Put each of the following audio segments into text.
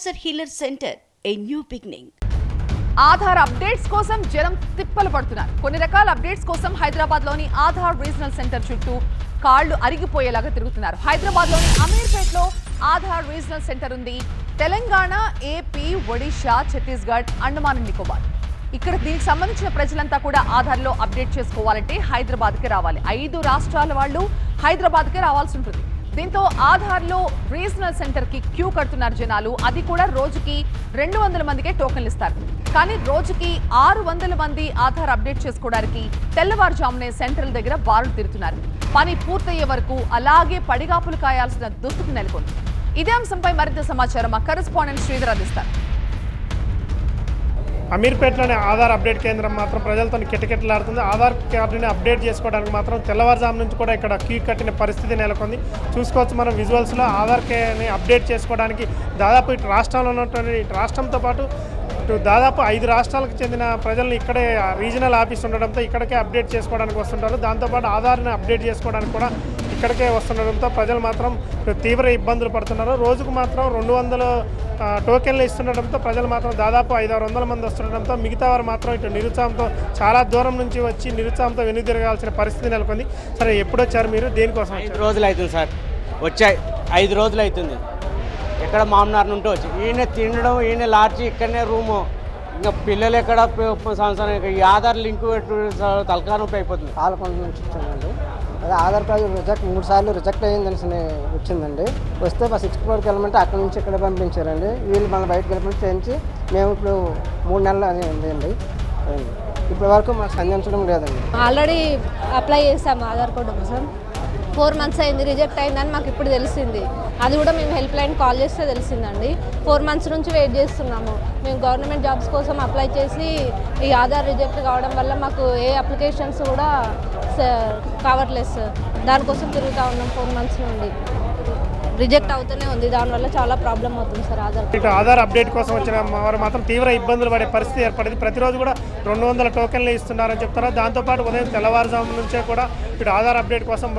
Cancer Healer Center, a new beginning. Aadhaar updates కోసం జనం తిప్పలు పడుతున్నారు. కొన్ని రకాల అప్డేట్స్ కోసం హైదరాబాద్లోని ఆధార్ రీజనల్ సెంటర్ చుట్టూ కాళ్లు అరిగిపోయేలాగా తిరుగుతున్నారు. హైదరాబాద్లోని అమీర్పేట్లో ఆధార్ రీజనల్ సెంటర్ ఉంది. తెలంగాణ, ఏపీ, ఒడిషా, ఛత్తీస్గఢ్, అండమాన్ నికోబార్ ఇక్కడ దీనికి సంబంధించిన ప్రజలంతా కూడా ఆధార్లో అప్డేట్ చేసుకోవాలంటే హైదరాబాద్కి రావాలి. 5 రాష్ట్రాల వాళ్ళు హైదరాబాద్కి రావాల్సి ఉంటుంది. దీంతో ఆధార్లో రీజనల్ సెంటర్కి క్యూ కడుతున్నారు జనాలు. అది కూడా రోజుకి 200 మందికే టోకెన్లు ఇస్తారు. కానీ రోజుకి 600 మంది ఆధార్ అప్డేట్ చేసుకోవడానికి తెల్లవారుజామునే సెంటర్ల దగ్గర బారులు తీరుతున్నారు. పని పూర్తయ్యే వరకు అలాగే పడిగాపులు కాయాల్సిన దుస్థితి నెలకొంది. ఇదే అంశంపై మరింత సమాచారం మా కరెస్పాండెంట్ శ్రీధర్ అందిస్తారు. అమీర్పేటలోని ఆధార్ అప్డేట్ కేంద్రం మాత్రం ప్రజలతో కిటకిటలాడుతుంది. ఆధార్ కార్డుని అప్డేట్ చేసుకోవడానికి మాత్రం తెల్లవారుజాము నుంచి కూడా ఇక్కడ క్యూ కట్టిన పరిస్థితి నెలకొంది. చూసుకోవచ్చు మనం విజువల్స్లో ఆధార్ కార్డుని అప్డేట్ చేసుకోవడానికి దాదాపు ఇటు రాష్ట్రంలో ఉన్నటువంటి రాష్ట్రంతో పాటు దాదాపు 5 రాష్ట్రాలకు చెందిన ప్రజలను ఇక్కడే రీజనల్ ఆఫీస్ ఉండడంతో ఇక్కడికే అప్డేట్ చేసుకోవడానికి వస్తుంటారు. దాంతోపాటు ఆధార్ని అప్డేట్ చేసుకోవడానికి కూడా ఇక్కడికే వస్తుండడంతో ప్రజలు మాత్రం తీవ్ర ఇబ్బందులు పడుతున్నారు. రోజుకు మాత్రం 200 టోకెన్లు ఇస్తుండడంతో ప్రజలు మాత్రం దాదాపు 500-600 మంది వస్తుండడంతో మిగతా వారు మాత్రం ఇటు నిరుత్సాహంతో చాలా దూరం నుంచి వచ్చి నిరుత్సాహంతో వెనుదిరగాల్సిన పరిస్థితి నెలకొంది. సరే, ఎప్పుడు వచ్చారు మీరు? దేనికోసం? 5 రోజులు అవుతుంది సార్. వచ్చాయి 5 రోజులు అవుతుంది. ఎక్కడ మామనార్ నుండి వచ్చి ఈయన తినడం, ఈయన లాడ్చి, ఇక్కడనే రూము. ఇంకా పిల్లలు ఎక్కడ సంవత్సరం ఈ ఆధార్ లింక్ తలకా నొప్పి అయిపోతుంది. పాలకొండ నుంచి వచ్చానండి. అదే ఆధార్ కార్డు 3 సార్లు రిజెక్ట్ అయ్యిందని వచ్చిందండి. వస్తే 6 ఫ్లోర్కి వెళ్ళమంటే అక్కడ నుంచి ఇక్కడ పంపించారండి. వీళ్ళు మన బయటకు వెళ్ళమంటే చేయించి మేము ఇప్పుడు 3 నెలలు అని ఉందండి. ఇప్పటి వరకు మాకు స్పందించడం లేదండి. ఆల్రెడీ అప్లై చేసాము ఆధార్ కార్డు కోసం. 4 మంత్స్ అయింది, రిజెక్ట్ అయిందని మాకు ఇప్పుడు తెలిసింది. అది కూడా మేము హెల్ప్ లైన్ కాల్ చేస్తే తెలిసిందండి. 4 మంత్స్ నుంచి వెయిట్ చేస్తున్నాము. మేము గవర్నమెంట్ జాబ్స్ కోసం అప్లై చేసి ఈ ఆధార్ రిజెక్ట్ కావడం వల్ల మాకు ఏ అప్లికేషన్స్ కూడా కావట్లేదు సార్. దానికోసం తిరుగుతూ ఉన్నాం 4 మంత్స్ నుండి. రిజెక్ట్ అవుతూనే ఉంది. దానివల్ల చాలా ప్రాబ్లం అవుతుంది సార్. ఆధార్ అప్డేట్ కోసం వచ్చిన వారు మాత్రం తీవ్ర ఇబ్బందులు పడే పరిస్థితి ఏర్పడింది. ప్రతిరోజు కూడా 200 టోకెన్లు ఇస్తున్నారని చెప్తున్నారు. దాంతోపాటు ఉదయం తెల్లవారుజాము నుంచే కూడా ఇటు ఆధార్ అప్డేట్ కోసం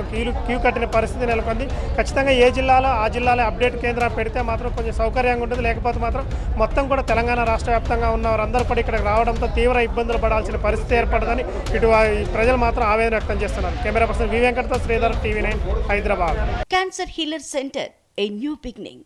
క్యూ కట్టిన పరిస్థితి నెలకొంది. ఖచ్చితంగా ఏ జిల్లాలో ఆ జిల్లాలో అప్డేట్ కేంద్రం పెడితే మాత్రం కొంచెం సౌకర్యంగా ఉంటుంది. లేకపోతే మాత్రం మొత్తం కూడా తెలంగాణ రాష్ట్ర వ్యాప్తంగా ఉన్న వారందరూ కూడా ఇక్కడికి రావడంతో తీవ్ర ఇబ్బందులు పడాల్సిన పరిస్థితి ఏర్పడదని ఇటు ప్రజలు మాత్రం ఆవేదన వ్యక్తం చేస్తున్నారు. కెమెరా పర్సన్ వి వెంకటతో Sridhar, TV9 Hyderabad. Cancer Healer Center, a new beginning.